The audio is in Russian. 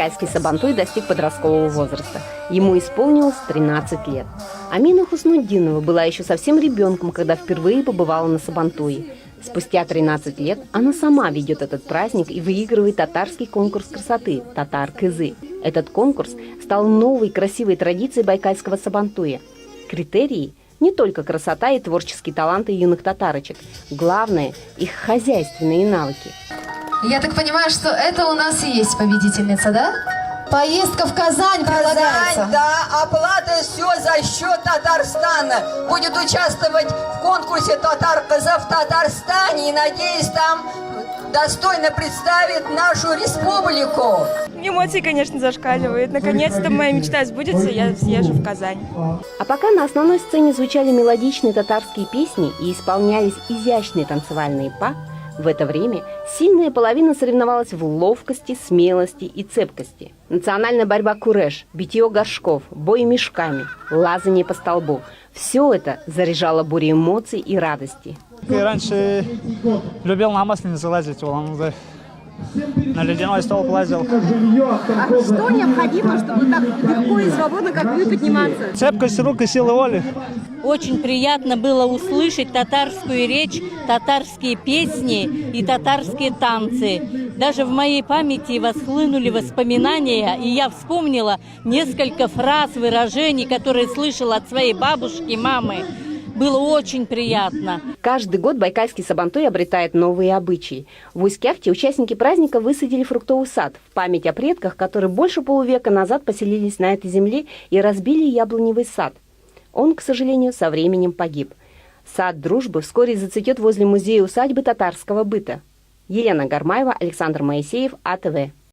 байкальский сабантуй достиг подросткового возраста. Ему исполнилось 13 лет. Амина Хуснутдинова была еще совсем ребенком, когда впервые побывала на сабантуе. Спустя 13 лет она сама ведет этот праздник и выигрывает татарский конкурс красоты «Татар-Кызы». Этот конкурс стал новой красивой традицией байкальского сабантуя. Критерии – не только красота и творческие таланты юных татарочек. Главное – их хозяйственные навыки. Я так понимаю, что это у нас и есть победительница, да? Поездка в Казань предлагается. Да, оплата все за счет Татарстана. Будет участвовать в конкурсе «Татар-Кызы» в Татарстане и, надеюсь, там достойно представит нашу республику. Эмоции, конечно, зашкаливают. Наконец-то моя мечта сбудется, я съезжу в Казань. А пока на основной сцене звучали мелодичные татарские песни и исполнялись изящные танцевальные па, в это время сильная половина соревновалась в ловкости, смелости и цепкости. Национальная борьба куреш, битье горшков, бой мешками, лазание по столбу – все это заряжало бурей эмоций и радости. Я раньше любил на масленицу лазить, на ледяной столб лазил. А что необходимо, чтобы так легко и свободно, как вы, подниматься? Цепкость рук и сила воли. Очень приятно было услышать татарскую речь, татарские песни и татарские танцы. Даже в моей памяти восхлынули воспоминания, и я вспомнила несколько фраз, выражений, которые слышала от своей бабушки, мамы. Было очень приятно. Каждый год байкальский сабантуй обретает новые обычаи. В Усть-Кяхте участники праздника высадили фруктовый сад в память о предках, которые больше полувека назад поселились на этой земле и разбили яблоневый сад. Он, к сожалению, со временем погиб. Сад дружбы вскоре зацветет возле музея усадьбы татарского быта. Елена Гармаева, Александр Моисеев, АТВ.